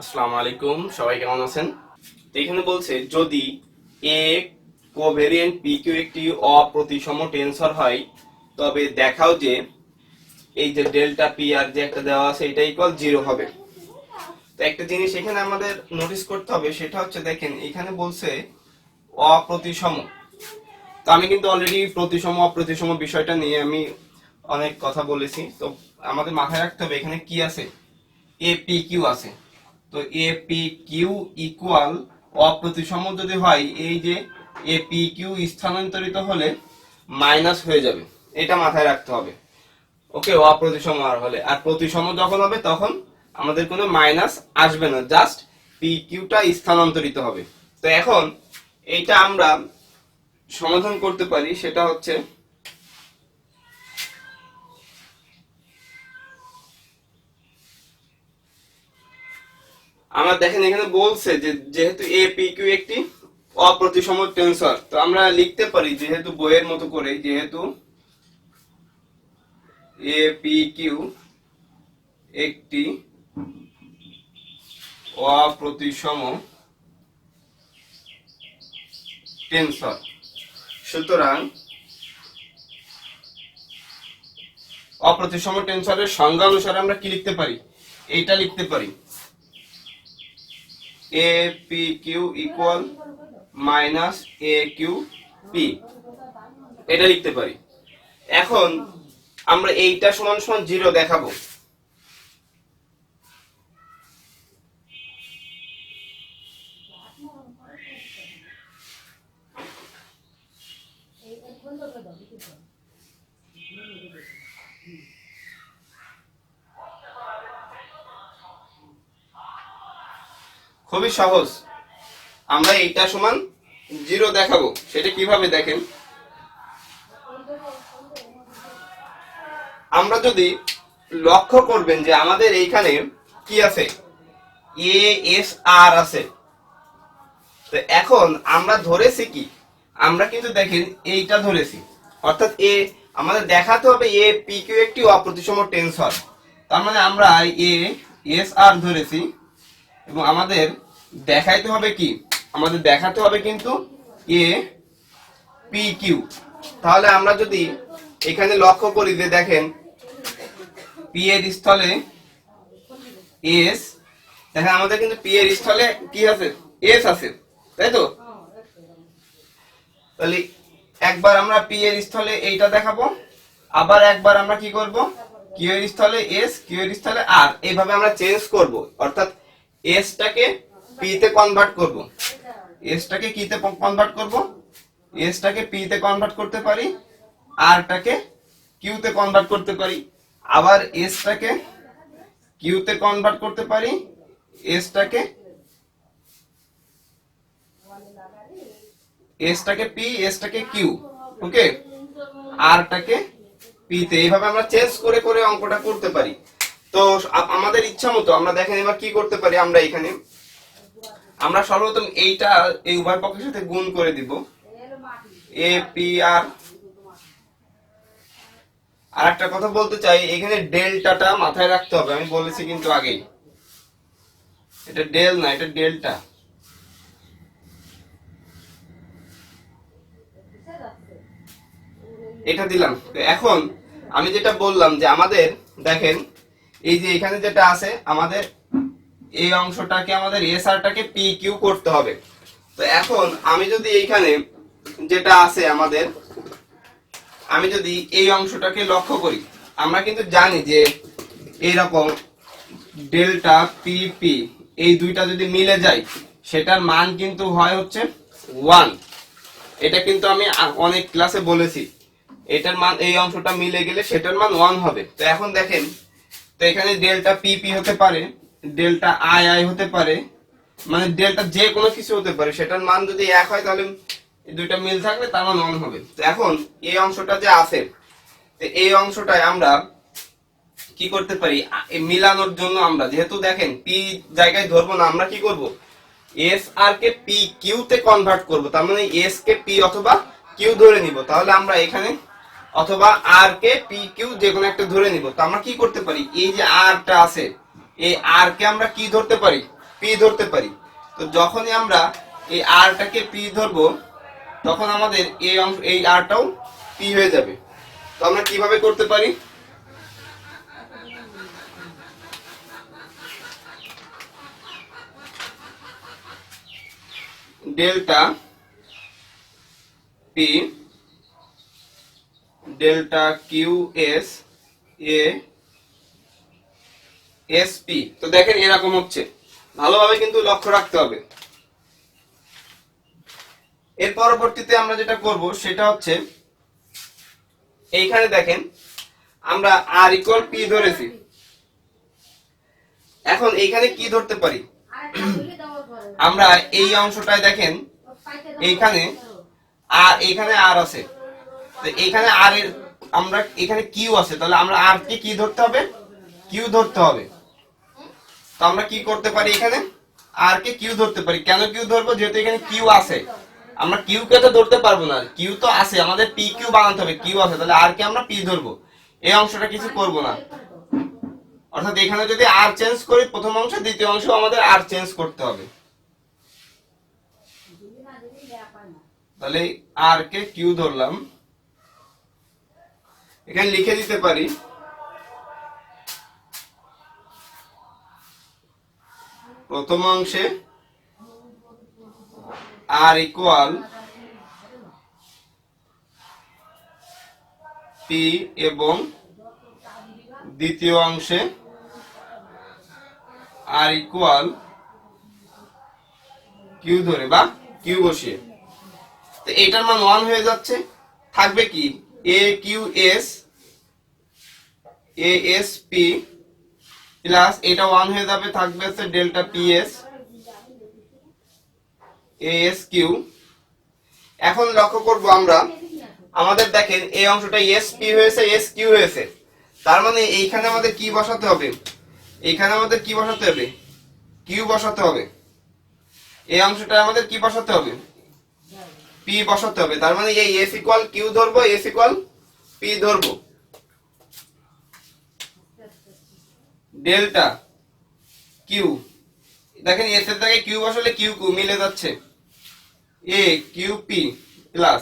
আসসালামু আলাইকুম, সবাই কেমন আছেন? তো এখানে বলছে যদি এ কোভেরিয়েন্ট পি কিউ একটি অপ্রতিসম টেন্সর হয় তবে দেখাও যে এই যে ডেল্টা পি আর যে একটা দেওয়া আছে এটা ইকুয়াল 0 হবে। তো একটা জিনিস এখানে আমাদের নোটিস করতে হবে, সেটা হচ্ছে দেখেন এখানে বলছে অপ্রতিসম। তো আমি কিন্তু অলরেডি প্রতিসম অপ্রতিসম বিষয়টা নিয়ে আমি অনেক কথা বলেছি। তো আমাদের মাথায় রাখতে হবে এখানে কি আছে, এ পি কিউ আছে। তো এ পি কিউ ইকুয়াল অপ্রতিসম যদি হয়, এই যে এ পি কিউ স্থানান্তরিত হলে মাইনাস হয়ে যাবে, এটা মাথায় রাখতে হবে। ওকে, অপ্রতিসম আর হলে, আর প্রতিসম যখন হবে তখন আমাদের কোনো মাইনাস আসবে না, জাস্ট পি কিউটা স্থানান্তরিত হবে। তো এখন এইটা আমরা সমাধান করতে পারি, সেটা হচ্ছে আমরা দেখেন এখানে বলছে যে যেহেতু এ পি কিউ একটি অপ্রতিসম টেন্সর, তো আমরা লিখতে পারি যেহেতু বইয়ের মতো করে, যেহেতু এ পি কিউ একটি অপ্রতিসম টেন্সর, সুতরাং অপ্রতিসম টেন্সরের সংজ্ঞা অনুসারে আমরা কি লিখতে পারি, এইটা লিখতে পারি A P Q equal minus A Q P, এটা লিখতে পারি। এখন আমরা এইটা সমান সমান 0 দেখাবো। খুবই সহজ, আমরা এইটা সমান 0 দেখাবো। সেটা কিভাবে দেখেন, আমরা যদি লক্ষ্য করবেন যে আমাদের এইখানে কি আছে, এ এস আর আছে। তো এখন আমরা ধরেছি কি, আমরা কিন্তু দেখেন এইটা ধরেছি, অর্থাৎ এ আমাদের দেখাতে হবে এ পি কিউ একটি অপ্রতিসম টেন্সর। তার মানে আমরা এ এস আর ধরেছি এবং আমাদের দেখাইতে হবে কি, আমাদের দেখাতে হবে কিন্তু এ পি কিউ। তাহলে আমরা যদি এখানে লক্ষ্য করি যে দেখেন পি এর স্থলে এস, দেখেন আমাদের কিন্তু পি এর স্থলে কি আছে, এস আছে, তাই তো? তাহলে একবার আমরা পি এর স্থলে এইটা দেখাবো, আবার একবার আমরা কি করব, কিউ এর স্থলে এস, কিউ এর স্থলে আর, এইভাবে আমরা চেঞ্জ করব। অর্থাৎ এস টাকে পি তে কনভার্ট করব, এস টাকে কি তে কনভার্ট করব, এস টাকে পি তে কনভার্ট করতে পারি, আর টাকে কিউ তে কনভার্ট করতে পারি, আবার এস টাকে কিউ তে কনভার্ট করতে পারি, এস টাকে পি, এস টাকে কিউ, ওকে, আর টাকে পি তে, এইভাবে আমরা চেঞ্জ করে করে অঙ্কটা করতে পারি। তো আমাদের ইচ্ছা মতো আমরা দেখেন এবার কি করতে পারি, আমরা এখানে আমরা সর্বপ্রথম এইটা এই উভয় পক্ষের সাথে গুণ করে দিব, এ পি আর। আর একটা কথা বলতে চাই, এখানে ডেল্টাটা মাথায় রাখতে হবে, আমি বলেছি কিন্তু আগেই, এটা ডেল না, এটা ডেল্টা। এটা দিলাম। এখন আমি যেটা বললাম যে আমাদের দেখেন এই যে এখানে যেটা আছে, আমাদের এই অংশটাকে আমাদের এস আর টাকে পি কিউ করতে হবে। তো এখন আমি যদি এইখানে যেটা আছে আমাদের, আমি যদি এই অংশটাকে লক্ষ্য করি, আমরা কিন্তু জানি যে এইরকম ডেল্টা পি পি এই দুইটা যদি মিলে যায় সেটার মান কিন্তু হয় হচ্ছে 1। এটা কিন্তু আমি অনেক ক্লাসে বলেছি, এটার মান এই অংশটা মিলে গেলে সেটার মান 1 হবে। তো এখন দেখেন, তো এখানে ডেল্টা পি পি হতে পারে, ডেল্টা আই আই হতে পারে, মানে ডেল্টা যে কোনো কিছু হতে পারে, সেটার মান যদি 1 হয় তাহলে এই দুইটা মিল থাকলে তার মান 1 হবে। তো এখন এই অংশটা যে আছে, তো এই অংশটায় আমরা কি করতে পারি, মিলানোর জন্য আমরা যেহেতু দেখেন পি জায়গায় ধরবো না, আমরা কি করব, এস আর কে পি কিউ তে কনভার্ট করব। তার মানে এস কে পি অথবা কিউ ধরে নিব, তাহলে আমরা এখানে অথবা আর কে পি কিউ যে কোনো একটা ধরে নিব। তো আমরা কি করতে পারি, এই যে আর টা আছে, এই আর কে আমরা কি ধরতে পারি, পি ধরতে পারি। তো যখনই আমরা এই আরটাকে পি ধরবো তখন আমাদের এই অংশ এই আরটাও পি হয়ে যাবে। তো আমরা কিভাবে করতে পারি, delta P delta Q S A S P. তো দেখেন এরকম হচ্ছে, ভালোভাবে কিন্তু লক্ষ্য রাখতে হবে। এর পরবর্তীতে আমরা যেটা করব সেটা হচ্ছে এইখানে দেখেন আমরা আর ইকুয়াল পি ধরেছি, এখন এইখানে কি ধরতে পারি, আমরা এই অংশটায় দেখেন এইখানে আর এইখানে আর আছে, তো এইখানে আর এর আমরা এখানে কিউ আছে, তাহলে আমরা আর কে কি ধরতে হবে, কিউ ধরতে হবে। তো আমরা কি করতে পারি, এখানে আর কে কিউ ধরতে পারি। কেন কিউ ধরবো, যেহেতু এখানে কিউ আছে, আমরা কিউ কে তো ধরতে পারবো না, কিউ তো আছে, আমাদের পি কিউ বানাতে হবে, কিউ আছে, তাহলে আর কে আমরা পি ধরবো, এই অংশটা কিছু করব না। অর্থাৎ এখানে যদি আর চেঞ্জ করি প্রথম অংশ দ্বিতীয় অংশ আমাদের আর চেঞ্জ করতে হবে, তাহলে আর কে কিউ ধরলাম, এখানে লিখে দিতে পারি প্রথম অংশে আর ইকুয়াল পি এবং দ্বিতীয় অংশে আর ইকুয়াল কিউ ধরে বা কিউ বসিয়ে। তো এটার মান 1 হয়ে যাচ্ছে, থাকবে কি A Q S A S P plus এটা 1 হয়ে যাবে, থাকবে হচ্ছে delta P S A S Q. এখন লক্ষ্য করব আমরা, আমাদের দেখেন এই অংশটা এস পি হয়েছে এস কিউ হয়েছে, তার মানে এইখানে আমাদের কি বসাতে হবে, এইখানে আমাদের কি বসাতে হবে, কিউ বসাতে হবে, এই অংশটা আমাদের কি বসাতে হবে, পি বসাতে হবে। তার মানে এই এস ইকুয়াল কিউ ধরবো, এস ইকুয়াল পি ধরবো, ডেল্টা কিউ, দেখেন এস এর জায়গায় কিউ বসালে কিউ কিউ মিলে যাচ্ছে, A Q P plus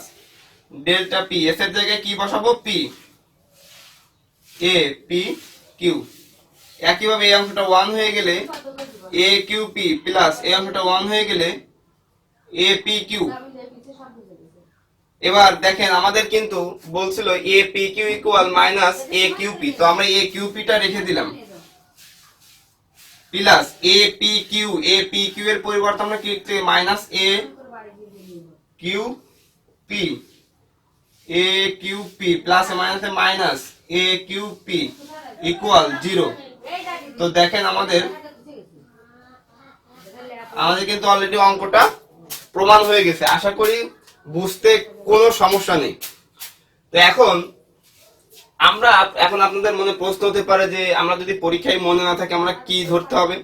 delta P, S এর জায়গায় কি বসাবো পি, এ পি কিউ। একইভাবে এই অংশটা 1 হয়ে গেলে এ কিউ পি প্লাস এই অংশটা 1 হয়ে গেলে এ পি কিউ। এবার দেখেন আমাদের কিন্তু বলছিল A P Q equal minus A Q P, তো আমরা এ কিউ পিটা রেখে দিলাম plus A P Q, A P Q এর পরিবর্তে আমরা কি লিখতে, minus A Q P, A Q P plus মাইনাসে minus A Q P equal 0। তো দেখেন আমাদের কিন্তু অলরেডি অঙ্কটা প্রমাণ হয়ে গেছে, আশা করি বুঝতে কোনো সমস্যা নেই। তো এখন আপনাদের মনে প্রশ্ন হতে পারে যে আমরা যদি পরীক্ষায় মনে না থাকে আমরা কি ধরতে হবে।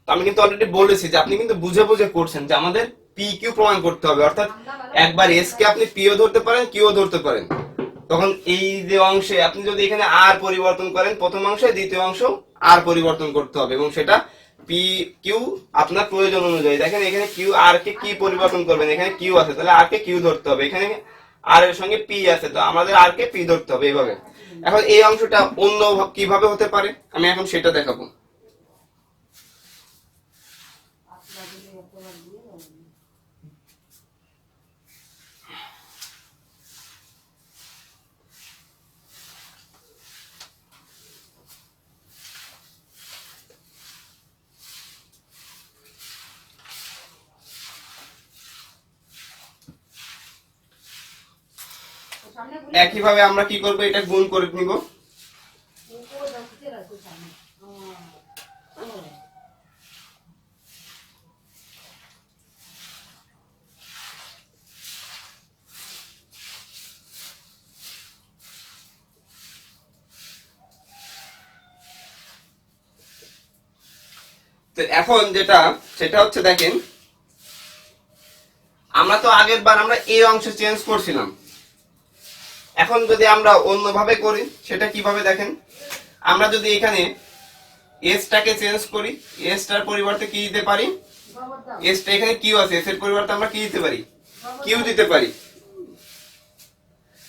তো আমি কিন্তু অলরেডি বলেছি যে আপনি কিন্তু বুঝে বুঝে করছেন যে আমাদের পি কিউ প্রমাণ করতে হবে, অর্থাৎ একবার এস কে আপনি পিও ধরতে পারেন কিউ ধরতে পারেন। তখন এই যে অংশে আপনি যদি এখানে আর পরিবর্তন করেন প্রথম অংশে দ্বিতীয় অংশ আর পরিবর্তন করতে হবে, এবং সেটা পি কিউ আপনার প্রয়োজন অনুযায়ী। দেখেন এখানে কিউ আর কে কি পরিবর্তন করবেন, এখানে কিউ আছে তাহলে আর কে কিউ ধরতে হবে, এখানে আর এর সঙ্গে পি আছে তো আমাদের আর কে পি ধরতে হবে এইভাবে। এখন এই অংশটা অন্য কিভাবে হতে পারে আমি এখন সেটা দেখাবো। একইভাবে আমরা কি করব, এটা গুণ করে নিব, তো এখন সেটা হচ্ছে দেখেন আমরা তো আগের বার আমরা এই অংশ চেঞ্জ করছিলাম, এখন যদি আমরা অন্যভাবে করি সেটা কিভাবে দেখেন, আমরা যদি এখানে এস টাকে চেঞ্জ করি, এস টার পরিবর্তে কি দিতে পারি, এস টা এখানে কিউ আছে, এস এর পরিবর্তে আমরা কি দিতে পারি, কিউ দিতে পারি।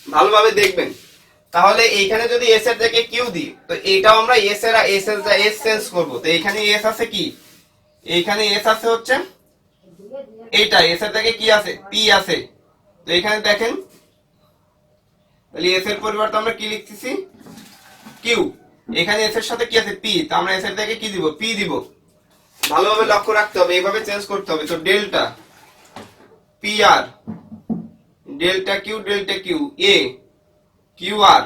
ভালোভাবে দেখবেন, তাহলে এইখানে যদি এস এর জায়গায় কিউ দিই, তো এটাও আমরা এস এর এস চেঞ্জ করব। তো এইখানে এস আছে কি, এইখানে এস আছে হচ্ছে এইটা, এস এর জায়গায় কি আছে, পি আছে। তো এখানে দেখেন, তাহলে এস এর পরিবর্তে আমরা কি লিখতেছি, কিউ। এখানে এস এর সাথে কি আছে, পি, তো আমরা এস এর জায়গায় কি দিব, পি দিব। ভালোভাবে লক্ষ্য রাখতে হবে, এইভাবে চেঞ্জ করতে হবে। তো delta P R, delta Q A Q R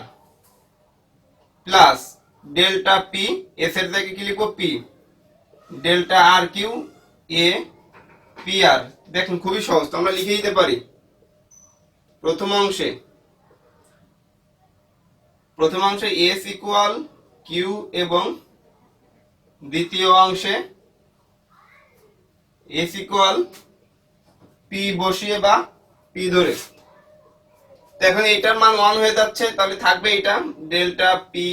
plus delta P, S এর জায়গায় কি লিখবো, P, delta R Q A P R. দেখুন খুবই সহজ, তো আমরা লিখে দিতে পারি প্রথম অংশে এস ইকুয়াল কিউ এবং দ্বিতীয় অংশে এস ইকুয়াল পি বসিয়ে বা পি ধরে। তো এখন এইটার মান 1 হয়ে যাচ্ছে, তাহলে থাকবে এটা delta P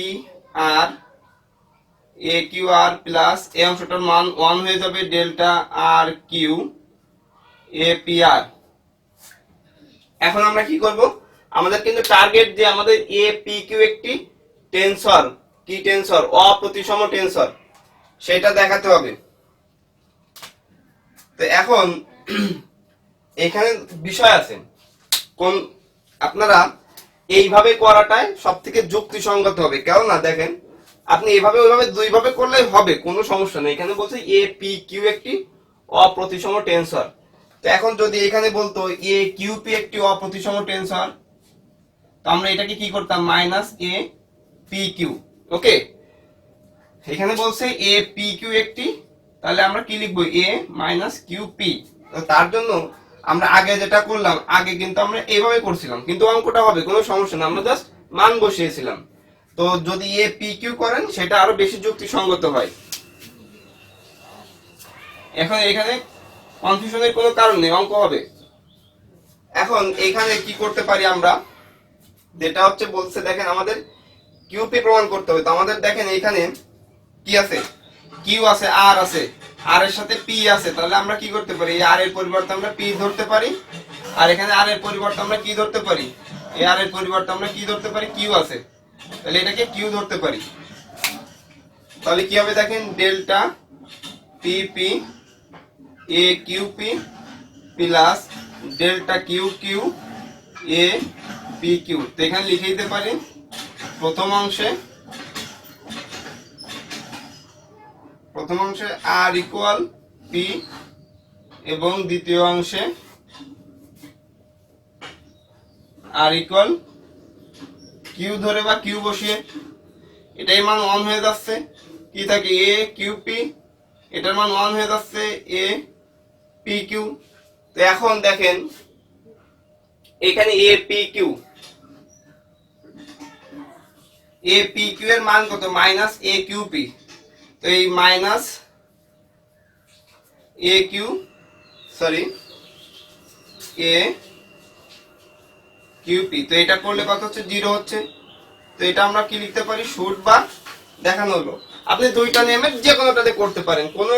R A Q R plus এই অংশটার মান 1 হয়ে যাবে delta R Q A P R. এখন আমরা কি করব, আমাদের কিন্তু টার্গেট যে আমাদের এ পি কিউ একটি টেনসর, কি টেনসর, অপ্রতিসম টেনসর, সেটা দেখাতে হবে। তো এখন এখানে বিষয় আছে, কোন আপনারা এইভাবে করাটাই সব থেকে যুক্তিসঙ্গত হবে। কেননা দেখেন, আপনি এইভাবে ওইভাবে দুইভাবে করলে হবে, কোনো সমস্যা নেই। এখানে বলছে এ পি কিউ একটি অপ্রতিসম টেনসর। তো এখন যদি এখানে বলতো এ কিউ পি একটি অপ্রতিসম টেনসর, তো আমরা এটাকে কি করতাম, মাইনাস এ পি কিউ। ওকে, এখানে বলছে এ পি কিউ একটি, তাহলে আমরা কি লিখবো, এ মাইনাস কিউ পি। তো তার জন্য আমরা আগে যেটা করলাম, আগে কিন্তু আমরা এইভাবে করছিলাম, কিন্তু অঙ্কটা হবে কোনো সমস্যা না, আমরা জাস্ট মান বসিয়েছিলাম। তো যদি এ পি কিউ করেন, সেটা আরো বেশি যুক্তিসঙ্গত হয়। এখন এখানে কনফিউশনের কোনো কারণ নেই, অঙ্ক হবে। এখন এখানে কি করতে পারি আমরা, যেটা হচ্ছে বলছে দেখেন আমাদের কিউপি প্রমাণ করতে হবে। তো আমাদের দেখেন এখানে কি আছে, কিউ আছে, আর আছে, আর এর সাথে পি আছে, তাহলে আমরা কি করতে পারি, আর এর পরিবর্তে আমরা পি ধরতে পারি, আর এখানে আর এর পরিবর্তে আমরা কি ধরতে পারি, এই আর এর পরিবর্তে আমরা কি ধরতে পারি, কিউ আছে, তাহলে এটাকে কিউ ধরতে পারি। তাহলে কি হবে দেখেন, delta P P A Q P plus delta Q Q A P Q. তো এখানে লিখে দিতে পারি প্রথম অংশে আর ইকুয়াল পি এবং দ্বিতীয় অংশে আর ইকুয়াল কিউ ধরে বা কিউ বসিয়ে, এটাই মান 1 হয়ে যাচ্ছে, কি থাকে এ কিউ পি, এটার মান 1 হয়ে যাচ্ছে এ পি কিউ। তো এখন দেখেন এখানে এ পি কিউ এর মান কত, মাইনাস এ কিউ পি। তো এই minus A Q A Q P, তো এটা করলে কত হচ্ছে, 0 হচ্ছে। তো এটা আমরা কি লিখতে পারি, শুট বা দেখানো হলো। আপনি দুইটা নিয়মের যে কোনোটাতে করতে পারেন, কোনো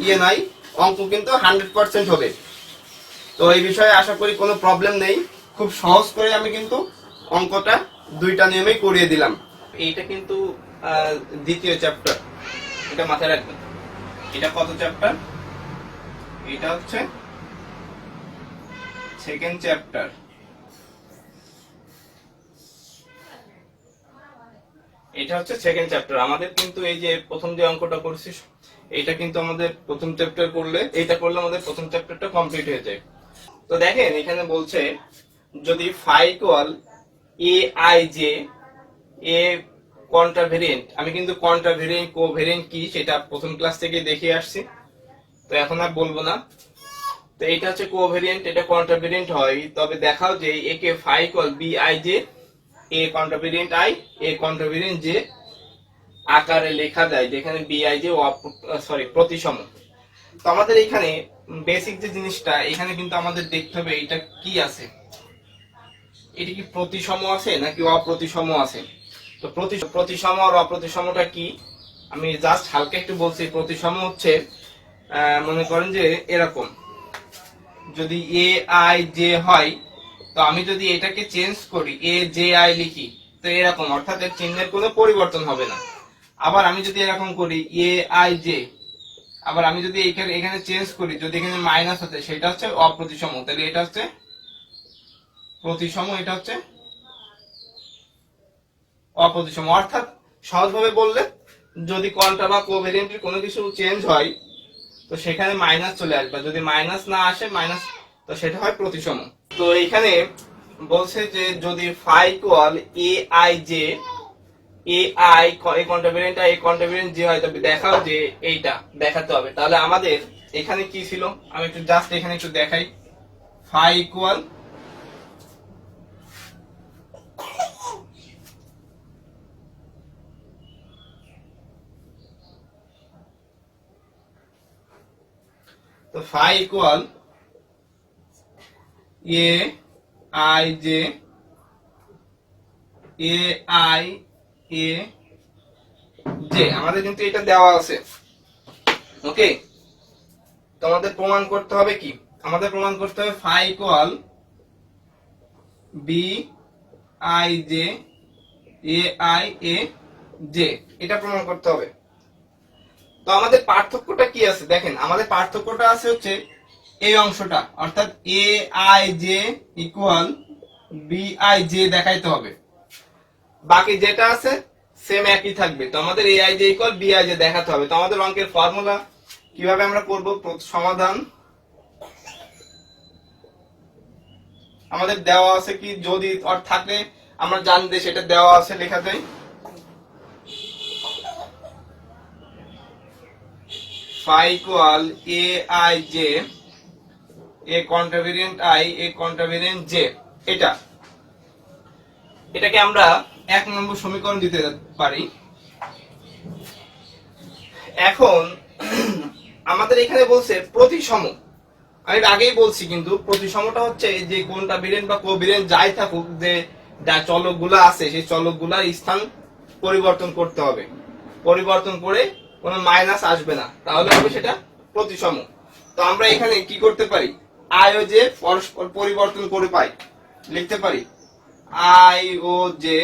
ইয়ে নাই, অঙ্ক কিন্তু 100% হবে। তো এই বিষয়ে আশা করি কোনো প্রবলেম নেই, খুব সহজ করে আমি কিন্তু অঙ্কটা দুইটা নিয়মেই করিয়ে দিলাম। এইটা কিন্তু দ্বিতীয় চ্যাপ্টার, এটা মাথায় রাখবেন। এটা কত চ্যাপ্টার, এটা হচ্ছে সেকেন্ড চ্যাপ্টার। এটা হচ্ছে সেকেন্ড চ্যাপ্টার। আমাদের কিন্তু এই যে প্রথম যে অঙ্কটা করছি, এটা কিন্তু আমাদের প্রথম চ্যাপ্টার করলে, এটা করলে আমাদের প্রথম চ্যাপ্টারটা কমপ্লিট হয়ে যায়। তো দেখেন এখানে বলছে যদি phi equal A I J A contravariant, আমি কিন্তু কন্ট্রাভেরিয়েন্ট কোভেরিয়েন্ট কি সেটা প্রথম ক্লাস থেকে দেখে আসছি, তো এখন আর বলবো না। তো এটা হচ্ছে কোভেরিয়েন্ট, এটা কন্ট্রাভেরিয়েন্ট হয়, তবে দেখাও যে A K phi equal B I J A contravariant I A contravariant J আকারে লেখা যায়, যেখানে বি আই জে প্রতিসম। তো আমাদের এখানে বেসিক যে জিনিসটা, এখানে কিন্তু আমাদের দেখতে হবে এটা কি আছে, এটা কি প্রতিসম আছে নাকি অপ্রতিসম আছে। তো প্রতিসম আর অপ্রতিসমটা কি, আমি জাস্ট হালকা একটু বলছি, প্রতিসম হচ্ছে মনে করেন যে এরকম, যদি এ আই জে হয়, তো আমি যদি এটাকে চেঞ্জ করি এ জে আই লিখি, তো এরকম, অর্থাৎ এর চিহ্নের কোনো পরিবর্তন হবে না। আবার আমি যদি এরকম করি এ আই জে, আবার আমি যদি এখানে চেঞ্জ করি, যদি এখানে মাইনাস হচ্ছে সেটা হচ্ছে অপ্রতিসম, তাহলে এটা হচ্ছে প্রতিসম, এটা হচ্ছে অপ্রতিসম। অর্থাৎ সহজভাবে বললে, যদি কোয়ান্টা বা কোভেরিয়েন্টের কোনো কিছু চেঞ্জ হয় তো সেখানে মাইনাস চলে আসবে, যদি মাইনাস না আসে মাইনাস, তো সেটা হয় প্রতিসম। তো এখানে বলছে যে যদি phi equal A I J, A I A contravariant I A contravariant J হয়, তবে দেখাও যে এইটা দেখাতে হবে। তাহলে আমাদের এখানে কি ছিল, আমি একটু জাস্ট এখানে একটু দেখাই। ফাই ইকুয়াল তো phi equal A I J, A I A J, আমাদের কিন্তু এটা দেওয়া আছে। ওকে, তো আমাদের প্রমাণ করতে হবে কি, আমাদের প্রমাণ করতে হবে phi equal B I J A I A J, এটা প্রমাণ করতে হবে। তো আমাদের পার্থক্যটা কি আছে দেখেন, আমাদের পার্থক্যটা আছে হচ্ছে এই অংশটা, অর্থাৎ A I J equal B I J দেখাইতে হবে, বাকি যেটা আছে সেম একই থাকবে। তো আমাদের A I J equal B I J দেখাতে হবে। তো আমাদের অঙ্কের ফর্মুলা কিভাবে আমরা করব, সমাধান আমাদের দেওয়া আছে কি, যদি থাকলে আমরা জানি যে সেটা দেওয়া আছে, লেখা যায় phi equal A I J A contravariant I A contravariant J, এটাকে আমরা 1 নম্বর সমীকরণ দিতে পারি। এখন আমাদের এখানে বলছে প্রতিসম, আমি আগেই বলছি কিন্তু প্রতিসমটা হচ্ছে যে কোনটা ভেরিয়েন্ট বা কোভেরিয়েন্ট যাই থাকুক, যে চলকগুলো আছে সেই চলকগুলোর স্থান পরিবর্তন করতে হবে, পরিবর্তন করে কোনো মাইনাস আসবে না, তাহলে হবে সেটা প্রতিসম। তো আমরা এখানে কি করতে পারি, আই ও জে পরস্পর পরিবর্তন করে পাই, লিখতে পারি আই ও জে,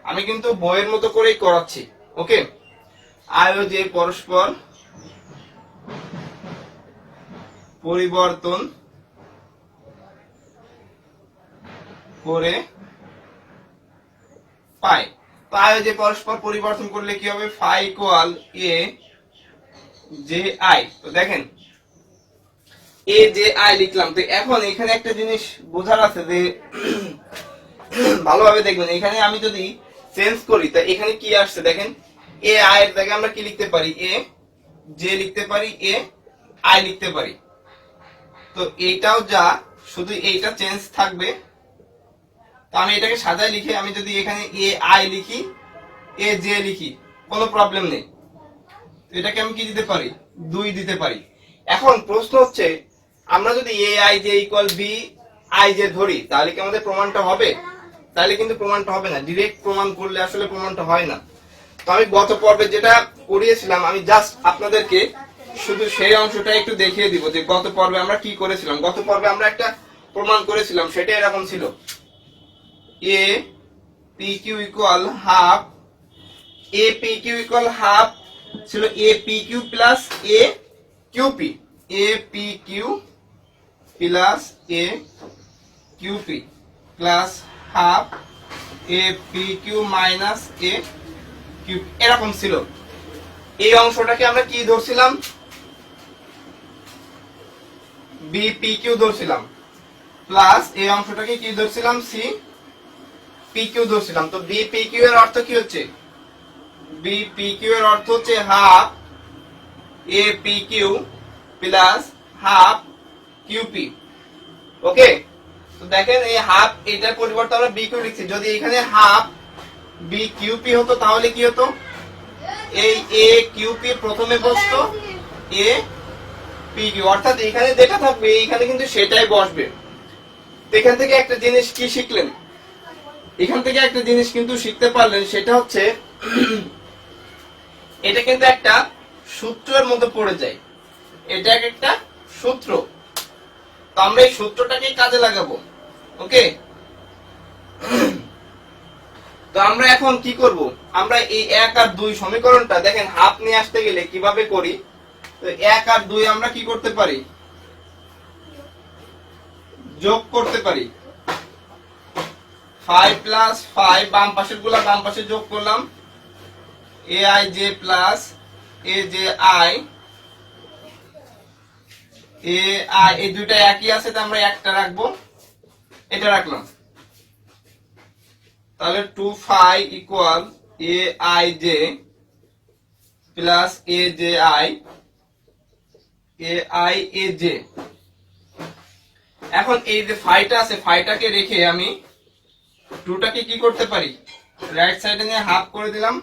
আমি কিন্তু বইয়ের মতো করেই করাচ্ছি। ওকে, আই ও জে পরস্পর পরিবর্তন করে পাই। তো আই ও জে পরস্পর পরিবর্তন করলে কি হবে, phi equal A J I. তো দেখেন এ জে আই লিখলাম। তো এখন এখানে একটা জিনিস বোঝার আছে যে ভালোভাবে দেখবেন, এখানে আমি যদি চেঞ্জ করি তা এখানে কি আসছে দেখেন, এ আই এর জায়গায় আমরা কি লিখতে পারি, এ জে লিখতে পারি, এ আই লিখতে পারি। তো এইটাও যা, শুধু এইটা চেঞ্জ থাকবে। তো আমি এটাকে সাজায় লিখে আমি যদি এখানে এ আই লিখি, এ জে লিখি, কোনো প্রবলেম নেই। তো এটাকে আমি কি দিতে পারি, 2 দিতে পারি। এখন প্রশ্ন হচ্ছে, আমরা যদি A I J equal B I J ধরি, তাহলে কি আমাদের প্রমাণটা হবে? তাহলে কিন্তু প্রমাণটা হবে না, ডিরেক্ট প্রমাণ করলে আসলে প্রমাণটা হয় না। তো আমি গত পর্বে যেটা করিয়েছিলাম, আমি জাস্ট আপনাদেরকে শুধু সেই অংশটা একটু দেখিয়ে দিব যে গত পর্বে আমরা কি করেছিলাম। গত পর্বে আমরা একটা প্রমাণ করেছিলাম, সেটা এরকম ছিল, A P Q equal half, A P Q equal half ছিল A P Q plus A Q P, A P Q plus A Q P plus half A P Q minus A Q, এরকম ছিল। এই অংশটাকে আমরা কি ধরছিলাম, B P Q ধরছিলাম, plus এই অংশটাকে কি ধরছিলাম, সি পি কিউ ধরছিলাম। তো বি পি কিউ এর অর্থ কি হচ্ছে, বি পি কিউ এর অর্থ হচ্ছে half A P Q plus half Q P. Okay, তো দেখেন এই হাফ, এটার পরিবর্তে আমরা বি কিউ লিখছি। যদি এখানে হাফ বি কিউ পি হতো তাহলে কি হতো, এই এ কিউ পি প্রথমে বসতো এ পি কিউ, অর্থাৎ এখানে যেটা থাকবে এখানে কিন্তু সেটাই বসবে। এখান থেকে একটা জিনিস কি শিখলেন, এখান থেকে একটা জিনিস কিন্তু শিখতে পারলেন, সেটা হচ্ছে এটা কিন্তু একটা সূত্রের মধ্যে পড়ে যায়, এটা একটা সূত্র। তো আমরা এই সূত্রটাকে কাজে লাগাবো। ওকে, তো আমরা এখন কি করব, আমরা এই 1 আর 2 সমীকরণটা দেখেন হাফ নিয়ে আসতে গেলে কিভাবে করি। তো 1 আর 2 আমরা কি করতে পারি, যোগ করতে পারি। 5 প্লাস 5 বাম পাশের গুলা বাম পাশে যোগ করলাম, aij প্লাস aj i, এই দুইটা একই আছে, তো আমরা একটা রাখবো, এটা রাখলাম। তাহলে 2 equal aij plus aj aj। এখন এই যে ফাইটা আছে, ফাইটাকে রেখে আমি 2টাকে কি করতে পারি, রাইট সাইডে নিয়ে হাফ করে দিলাম,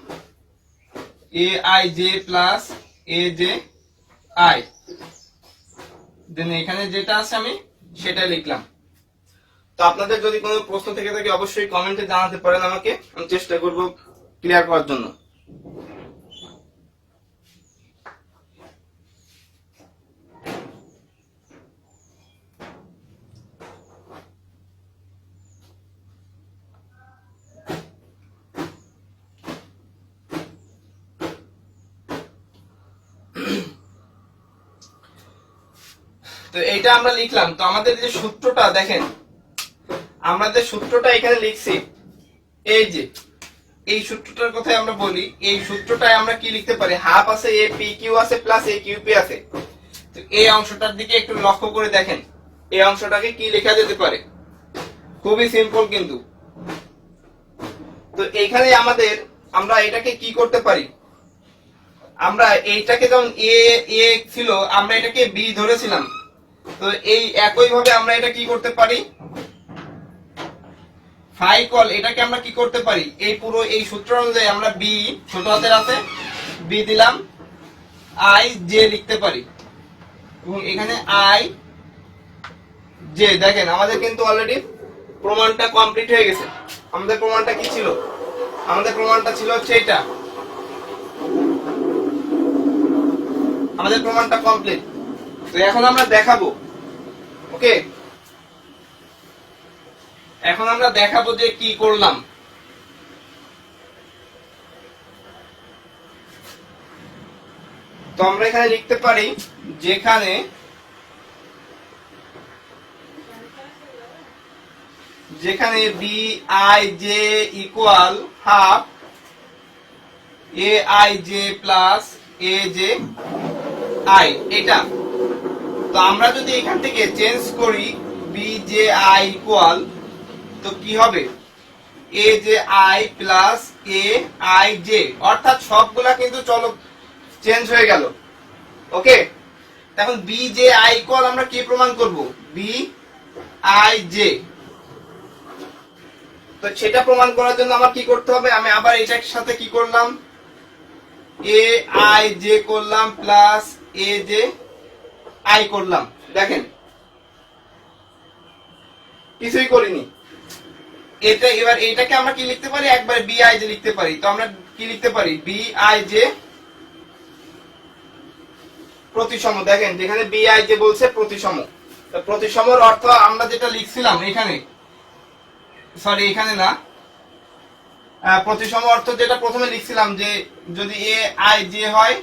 aij প্লাস aj i, দেন এখানে যেটা আছে আমি সেটা লিখলাম। তো আপনাদের যদি কোনো প্রশ্ন থেকে থাকে অবশ্যই কমেন্টে জানাতে পারেন আমাকে, আমি চেষ্টা করব ক্লিয়ার করার জন্য। তো এইটা আমরা লিখলাম। তো আমাদের যে সূত্রটা দেখেন, আমরা যে সূত্রটা এখানে লিখছি, এই যে এই সূত্রটার কথা আমরা বলি, এই সূত্রটায় আমরা কি লিখতে পারি, হাফ আছে এ পি কিউ আছে প্লাস এ কিউ পি আছে। তো এই অংশটার দিকে একটু লক্ষ্য করে দেখেন, এই অংশটাকে কি লেখা যেতে পারে, খুবই সিম্পল কিন্তু। তো এইখানে আমাদের আমরা এটাকে কি করতে পারি, আমরা এইটাকে যেমন এ এ ছিল আমরা এটাকে বি ধরেছিলাম। তো এই একই ভাবে আমরা এটা কি করতে পারি, ফাই কল এটাকে আমরা কি করতে পারি, এই পুরো এই সূত্র অনুযায়ী আমরা বি ছোট হাতের আছে বি দিলাম, আই জে লিখতে পারি, এবং এখানে আই জে। দেখেন আমাদের কিন্তু অলরেডি প্রমাণটা কমপ্লিট হয়ে গেছে। আমাদের প্রমাণটা কি ছিল, আমাদের প্রমাণটা ছিল হচ্ছে এটা, আমাদের প্রমাণটা কমপ্লিট। তো এখন আমরা দেখাবো, ওকে, এখন আমরা দেখাবো যে কি করলাম। তো আমরা এখানে লিখতে পারি, যেখানে যেখানে B I J equal half A I J plus A J I, এটা। তো আমরা যদি এখান থেকে চেঞ্জ করি বি জে আই ইকুয়াল, তো কি হবে, এ J I plus A I J, অর্থাৎ সবগুলা কিন্তু চলো চেঞ্জ হয়ে গেল। ওকে, এখন বি জে আই ইকুয়াল আমরা কি প্রমাণ করব, বি আই জে। তো সেটা প্রমাণ করার জন্য আমার কি করতে হবে, আমি আবার এটার সাথে কি করলাম, এ আই জে করলাম প্লাস এ জে আই করলাম। দেখেন কিছুই করিনি, এটা এবার এটাকে আমরা কি লিখতে পারি, একবারে বি আই জে লিখতে পারি। তো আমরা কি লিখতে পারি, বি আই জে প্রতিসম। দেখেন যেখানে বি আই জে বলছে প্রতিসম, তো প্রতিসমর অর্থ আমরা যেটা লিখছিলাম এখানে, সরি এখানে না, প্রতিসম অর্থ যেটা প্রথমে লিখছিলাম, যে যদি এ আই জে হয়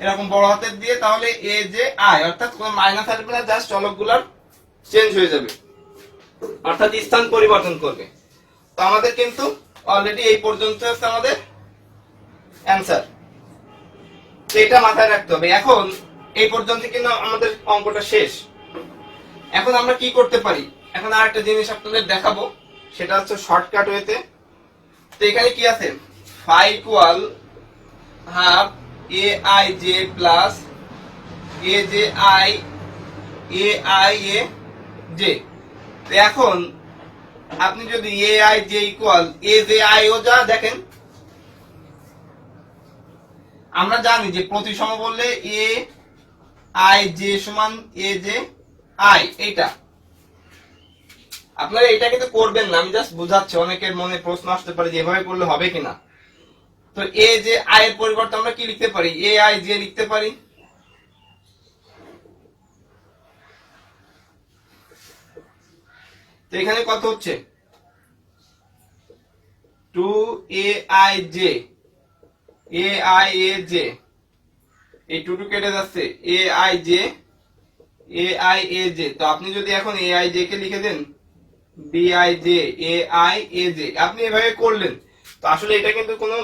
এরকম বড় হাতের দিয়ে, তাহলে এ জে আই, অর্থাৎ কোন মাইনাস আসবে না, জাস্ট চলকগুলোর চেঞ্জ হয়ে যাবে, অর্থাৎ স্থান পরিবর্তন করবে। তো আমাদের কিন্তু অলরেডি এই পর্যন্ত আছে আমাদের অ্যানসার, এটা মাথায় রাখতে হবে। এখন এই পর্যন্ত কিন্তু আমাদের অঙ্কটা শেষ। এখন আমরা কি করতে পারি, এখন আর একটা জিনিস আপনাদের দেখাবো, সেটা হচ্ছে শর্টকাট ওয়েতে। তো এখানে কি আছে, phi equal half A I J plus A J I A J. এখন আপনি যদি A I J equal A J I ও যা, দেখেন আমরা জানি যে প্রতিসম বললে এ আই জে সমান এ জে আই, এইটা আপনারা এটা কিন্তু করবেন না, আমি জাস্ট বোঝাচ্ছি, অনেকের মনে প্রশ্ন আসতে পারে যে এভাবে করলে হবে কিনা। তো এ যে আই এর পরিবর্তে আমরা কি লিখতে পারি, এ আই জে লিখতে পারি। তো এখানে কত হচ্ছে 2aij, aij, এই 2 কেটে যাচ্ছে, aij, aij। তো আপনি যদি এখন aij কে লিখে দেন bij, aij, আপনি এভাবে করলেন। তো আসলে এটা কিন্তু কোনো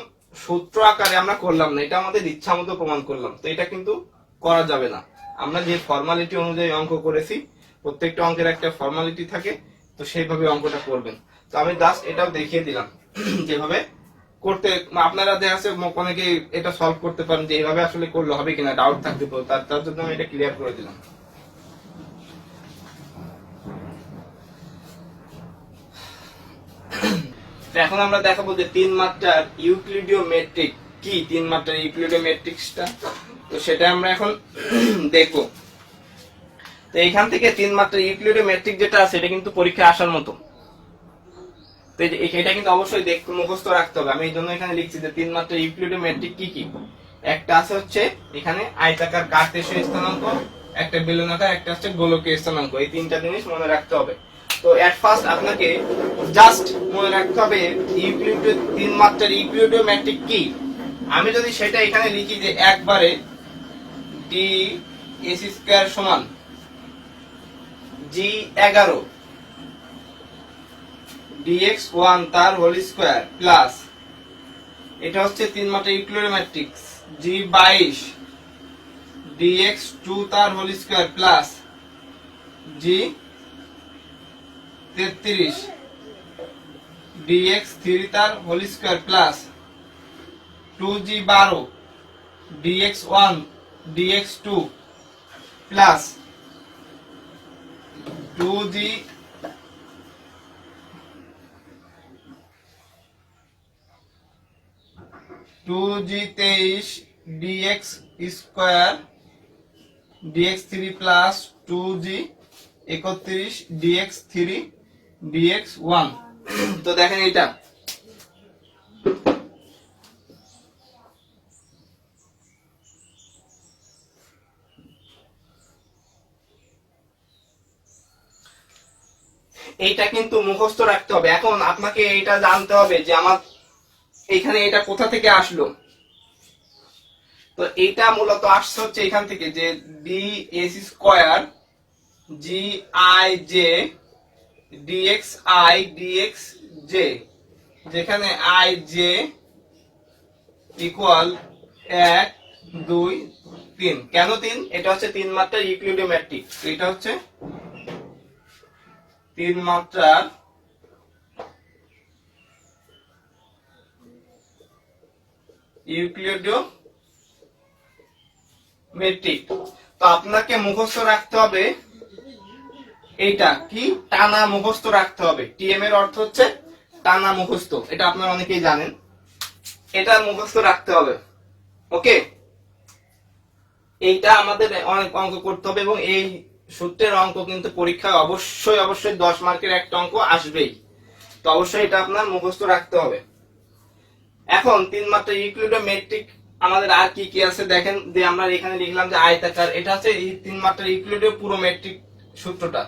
সূত্র আকারে আমরা করলাম না, এটা আমাদের ইচ্ছা মতো প্রমাণ করলাম। তো এটা কিন্তু করা যাবে না। আমরা যে ফর্মালিটি অনুযায়ী অঙ্ক করেছি, প্রত্যেকটা অঙ্কের একটা ফর্মালিটি থাকে, তো সেইভাবে অঙ্কটা করবেন। তো আমি জাস্ট এটাও দেখিয়ে দিলাম যেভাবে করতে। আপনারা দেখা যাচ্ছে অনেকে এটা সলভ করতে পারেন যে এইভাবে আসলে করলে হবে কিনা, ডাউট থাকতে পারে, তার জন্য আমি এটা ক্লিয়ার করে দিলাম। এখন আমরা দেখাবো যে 3 মাত্রার ইউক্লিডীয় মেট্রিক কি, 3 মাত্রার ইউক্লিডীয় ম্যাট্রিক্সটা। তো সেটা আমরা এখন দেখবো। তো এখান থেকে 3 মাত্রার ইউক্লিডীয় ম্যাট্রিক যেটা আছে এটা কিন্তু পরীক্ষায় আসার মতো। তো এটা কিন্তু অবশ্যই মুখস্থ রাখতে হবে। আমি এই জন্য এখানে লিখছি যে 3 মাত্রার ইউক্লিডীয় ম্যাট্রিক কি কি। একটা আছে হচ্ছে এখানে আয়তাকার কার্টেসীয় স্থানাঙ্ক, একটা বেলনাকার, একটা হচ্ছে গোলকীয় স্থানাঙ্ক। এই তিনটা জিনিস মনে রাখতে হবে। তো এট ফার্স্ট আপনাকে জাস্ট মনে রাখতে হবে ইউক্লিডীয় 3 মাত্রার ইউক্লিডীয় ম্যাট্রিক কি। আমি যদি সেটা এখানে লিখি যে একবারে ডি এস স্কয়ার সমান জি 11 ডিএক্স 1 তার হোল স্কয়ার প্লাস, এটা হচ্ছে 3 মাত্রার ইউক্লিডীয় ম্যাট্রিক্স, জি 22 ডিএক্স 2 তার whole square plus G 33 DX 3 তার whole square plus 2g12 dx1 dx2 plus 2g23 dx square dx3 plus 2g31 dx3 dx1। তো দেখেন এটা এইটা কিন্তু মুখস্থ রাখতে হবে। এখন আপনাকে এটা জানতে হবে যে আমার এখানে এটা কোথা থেকে আসলো। তো এইটা মূলত আসছে হচ্ছে এখান থেকে যে D S square G I J DX I DX J, যেখানে আই জে ইকুয়াল 1 2 3। কেন 3? এটা হচ্ছে 3 মাত্রার ইউক্লিডীয় ম্যাট্রিক। এটা হচ্ছে 3 মাত্রার ইউক্লিডীয় ম্যাট্রিক। তো আপনাকে মুখস্থ রাখতে হবে এইটা কি, টানা মুখস্থ রাখতে হবে। টিএম এর অর্থ হচ্ছে টানা মুখস্থ, এটা আপনারা অনেকেই জানেন। এটা মুখস্থ রাখতে হবে। ওকে, এইটা আমাদের অনেক অঙ্ক করতে হবে এবং এই সূত্রের অঙ্ক কিন্তু পরীক্ষায় অবশ্যই অবশ্যই 10 মার্কের একটা অঙ্ক আসবেই। তো অবশ্যই এটা আপনার মুখস্থ রাখতে হবে। এখন 3 মাত্রার ইউক্লিডীয় ম্যাট্রিক আমাদের আর কি কি আছে দেখেন, যে আমরা এখানে লিখলাম যে আয়তাকার, এটা হচ্ছে এই 3 মাত্রার ইউক্লিডীয় পুরো ম্যাট্রিক সূত্রটা।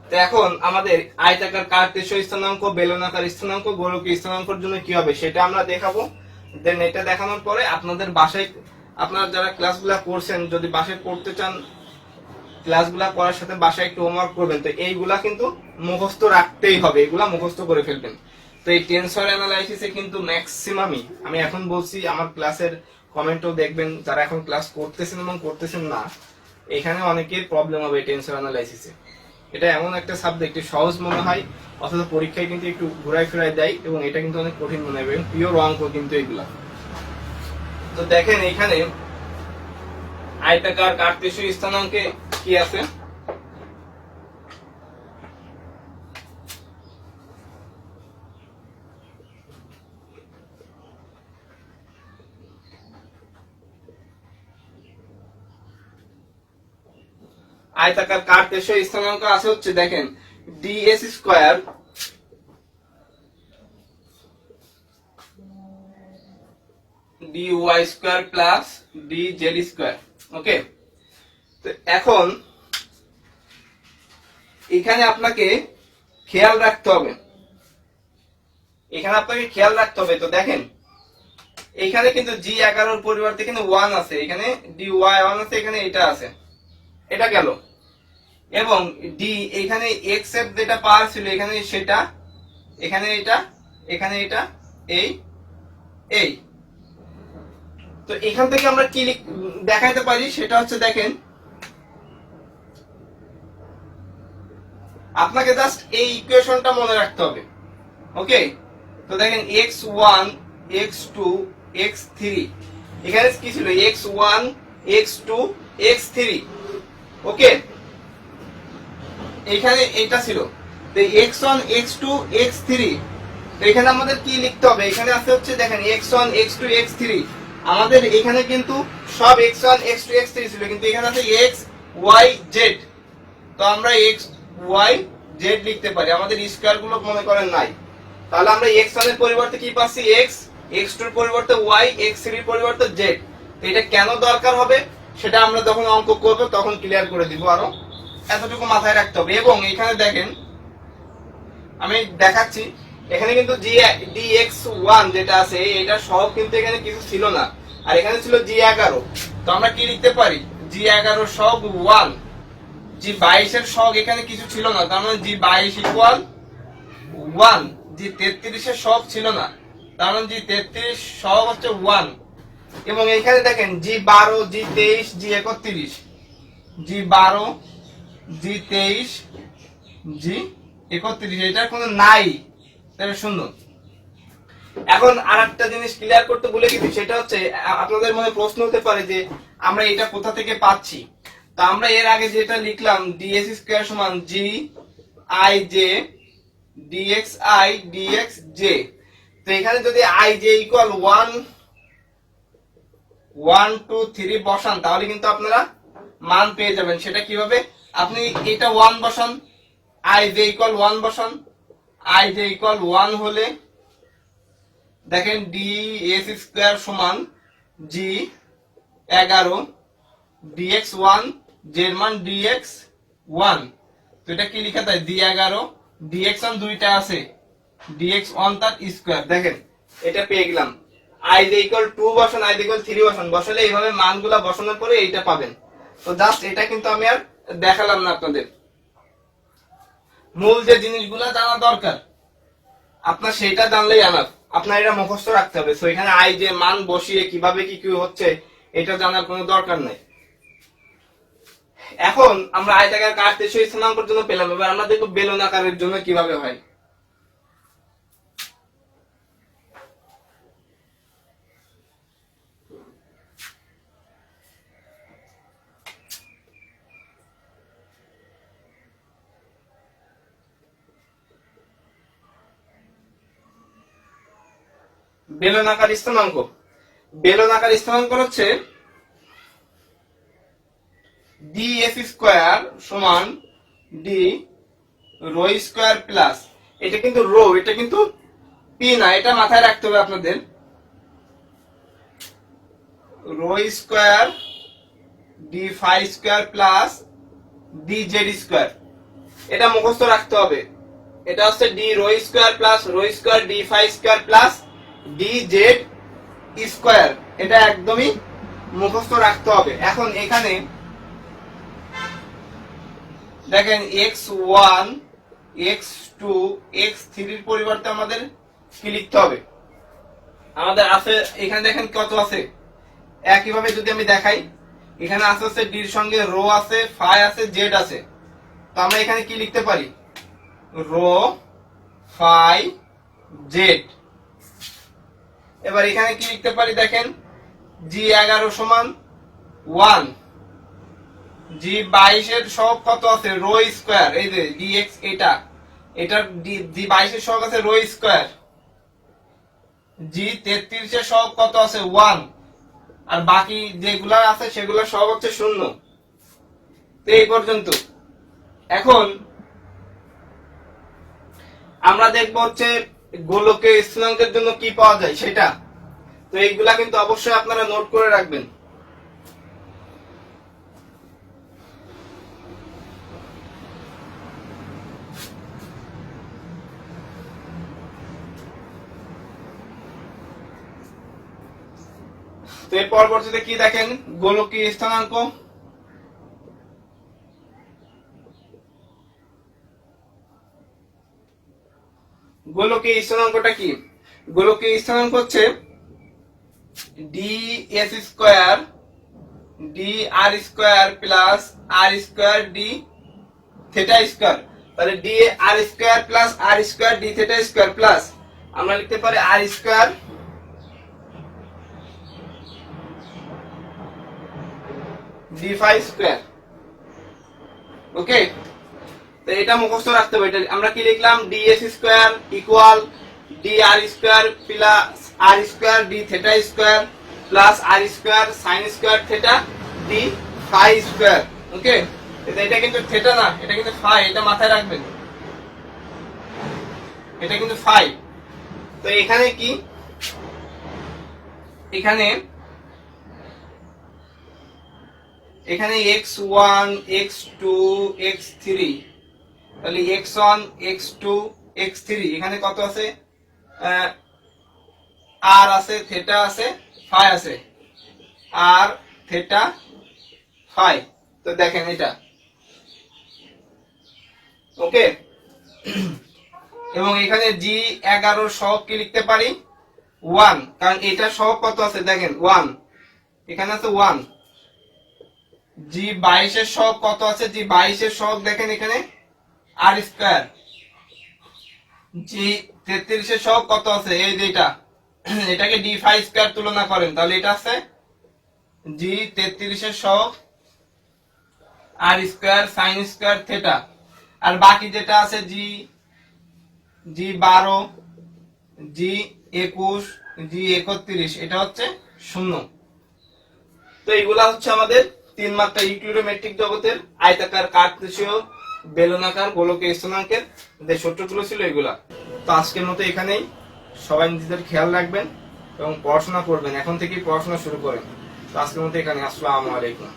তো এখন আমাদের আয়তাকার কার্টেসীয় স্থানাঙ্ক, বেলনাকার স্থানাঙ্ক, গোলকীয় স্থানাঙ্কের জন্য কি হবে সেটা আমরা দেখাবো। দেন এটা দেখানোর পরে আপনাদের বাসায়, আপনারা যারা ক্লাসগুলো করছেন যদি বাসায় পড়তে চান, ক্লাসগুলো করার সাথে বাসায় একটু হোমওয়ার্ক করবেন। তো এইগুলা কিন্তু মুখস্থ রাখতেই হবে, এগুলা মুখস্থ করে ফেলবেন। তো এই টেনসর অ্যানালাইসিসে কিন্তু ম্যাক্সিমামই, আমি এখন বলছি আমার ক্লাসের কমেন্টও দেখবেন যারা এখন ক্লাস করতেছেন এবং করতেছেন না, এখানে অনেকের প্রবলেম হবে টেনসর অ্যানালাইসিসে। এটা এমন একটা সাবজেক্ট সহজ মনে হয়, অথচ পরীক্ষায় কিন্তু একটু ঘুরাই ফিরাই দেয় এবং এটা কিন্তু অনেক কঠিন মনে হবে, পিওর অঙ্ক কিন্তু এগুলা। তো দেখেন এখানে আয়তাকার কার্টেসীয় স্থানাঙ্কে কি আছে, আয়তাকার কার্টেসীয় স্থানাঙ্ক আছে হচ্ছে দেখেন DS square D Y square plus D Z square. Okay, তো এখন এখানে আপনাকে খেয়াল রাখতে হবে, তো দেখেন এখানে কিন্তু G11 পরিবর্তে এখানে 1 আছে, এখানে dy1 আছে, এখানে এটা আছে, এটা গেল। এবং ডি এখানে x এর যেটা পাওয়ার ছিল এখানে সেটা, এখানে এটা, এখানে এটা, এই তো এখান থেকে আমরা কি দেখাইতে পারি সেটা হচ্ছে, দেখেন আপনাকে জাস্ট এই ইকুয়েশনটা মনে রাখতে হবে। ওকে, তো দেখেন x1 x2 x3, এখানে কি ছিল x1 x2 x3। ওকে, এখানে এটা ছিল তো x1 x2 x3, তো এখানে আমাদের কি লিখতে হবে, এখানে আছে হচ্ছে দেখেন x1 x2 x3, আমাদের এখানে কিন্তু সব x1 x2 x3 ছিল, কিন্তু এখানে আছে x y z, তো আমরা x y z লিখতে পারি, আমাদের স্কয়ার গুলো মনে করেন নাই, তাহলে আমরা x1 এর পরিবর্তে কি পাচ্ছি x, x2 এর পরিবর্তে y, x3 এর পরিবর্তে z। তো এটা কেন দরকার হবে সেটা আমরা যখন অঙ্ক করব তখন ক্লিয়ার করে দিব, আরো এতটুকু মাথায় রাখতে হবে। এবং এখানে দেখেন আমি দেখাচ্ছি, এখানে কিন্তু dx1 যেটা আছে এটা সব কিন্তু এখানে কিছু ছিল না, আর এখানে ছিল G11, তো আমরা কি লিখতে পারি G11 সব 1, G22 এর সব এখানে কিছু ছিল না, তার মানে G22 ইকুয়াল 1, G33 এর সব ছিল না, তার মানে G33 সব হচ্ছে 1। এবং এখানে দেখেন G12 G23 G31, G12 G23 G31, এটার কোনো নাই, তাহলে শূন্য। এখন আরেকটা জিনিস ক্লিয়ার করতে ভুলে গেছি, সেটা হচ্ছে আপনাদের মনে প্রশ্ন হতে পারে যে আমরা এটা কোথা থেকে পাচ্ছি। তো আমরা এর আগে যেটা লিখলাম dx স্কয়ার সমান g i j dxi dxj, তো এখানে যদি i j ইকুয়াল 1 1 2 3 বসান তাহলে কিন্তু আপনারা মান পেয়ে যাবেন। সেটা কিভাবে, আপনি এটা 1 বসান, i j ইকুয়াল 1 বসান, i j ইকুয়াল 1 হলে দেখেন ds স্কয়ার সমান g 11 dx1 j এর মান dx1, তো এটা কি লেখা যায় d11 dx1 দুইটা আছে, dx1 তার স্কয়ার, দেখেন এটা পেয়ে গেলাম। i j ইকুয়াল 2 বসান, i j ইকুয়াল 3 বসান, বসালে এইভাবে মানগুলা বসানোর পরে এইটা পাবেন। তো জাস্ট এটা কিন্তু আমি আর দেখালাম না, আপনাদের মূল যে জিনিসগুলা জানা দরকার আপনার সেটা জানলেই আনার, আপনার এটা মুখস্থ রাখতে হবে। সো এখানে i j মান বসিয়ে কিভাবে কি হচ্ছে এটা জানার কোনো দরকার নাই। এখন আমরা আয়তাকার কাটতে সেই স্থানাঙ্কের জন্য পেলাম, এবার আমরা দেখব বেলনাকারের জন্য কিভাবে হয়। বেলনাকার স্থানাঙ্ক, বেলনাকার স্থানাঙ্ক হচ্ছে ds স্কয়ার সমান d রো স্কয়ার প্লাস, এটা কিন্তু রো, এটা কিন্তু পি না, এটা মাথায় রাখতে হবে আপনাদের, rho square d phi square plus d Z square, এটা মুখস্থ রাখতে হবে। এটা হচ্ছে d rho square plus rho square d phi square plus d Z square, এটা একদমই মুখস্থ রাখতে হবে। এখন এখানে দেখেন x1 x2 x3 এর পরিবর্তে আমাদের কি লিখতে হবে, আমাদের আছে এখানে দেখেন কত আছে, একইভাবে যদি আমি দেখাই এখানে আছে হচ্ছে d এর সঙ্গে রো আছে, ফাই আছে, জেড আছে, তো আমরা এখানে কি লিখতে পারি রো ফাই জেড। এবার এখানে কি লিখতে পারি, দেখেন G11 সমান 1, G22 এর সহগ কত আছে রো স্কয়ার, এই যে dx, এটার G22 এর সহগ আছে রো স্কয়ার, G33 এর সহগ কত আছে 1, আর বাকি যেগুলা আছে সেগুলা সব হচ্ছে 0। তো এই পর্যন্ত। এখন আমরা দেখব হচ্ছে গোলকের স্থানাঙ্কের জন্য কি পাওয়া যায় সেটা। তো এইগুলা কিন্তু অবশ্যই আপনারা নোট করে রাখবেন। তো এর পরবর্তীতে কি দেখেন, গোলকীয় স্থানাঙ্ক। গোলকীয় স্থানাঙ্কটা কি? গোলকীয় স্থানাঙ্ক হচ্ছে D S square D R square plus R square D theta square. তাহলে D R square plus R square D theta square plus আমরা লিখতে পারি R square D phi square. Okay, তো এটা মুখস্থ রাখতে হবে। এটা আমরা কি লিখলাম, D S square equal D R square plus R square D theta square plus R square sine square theta D phi square. Okay, এটা কিন্তু থেটা না, এটা কিন্তু ফাই, এটা মাথায় রাখবেন, এটা কিন্তু ফাই। তো এখানে কি, এখানে x1 x2 x3, তাহলে x1 x2 x3 এখানে কত আছে, আর আছে, থেটা আছে, ফাই আছে, আর থেটা ফাই। তো দেখেন এটা, ওকে। এবং এখানে G11 সহগ কি লিখতে পারি, 1, কারণ এটা সহগ কত আছে দেখেন 1, এখানে আছে 1। G22 এর সহগ কত আছে, G22 এর সহগ দেখেন এখানে আর স্কয়ার। G33 এর সহগ কত আছে, এই যে এটা, এটাকে D5 স্কয়ার তুলনা করেন, তাহলে এটা আছে G33 এর সহগ আর স্কয়ার সাইন স্কয়ার থেটা। আর বাকি যেটা আছে G12 G21 G31 এটা হচ্ছে 0। তো এইগুলা হচ্ছে আমাদের 3 মাত্রা ইউক্লিডোমেট্রিক জগতের আয়তাকার, কার্তেশীয়, বেলনাকার, গোলকীয় স্থানাঙ্কের যে সূত্রগুলো ছিল এগুলা। তো আজকের মতো এখানেই, সবাই নিজেদের খেয়াল রাখবেন এবং পড়াশোনা করবেন, এখন থেকেই পড়াশোনা শুরু করেন। তো আজকের মতো এখানে, আসসালামু আলাইকুম।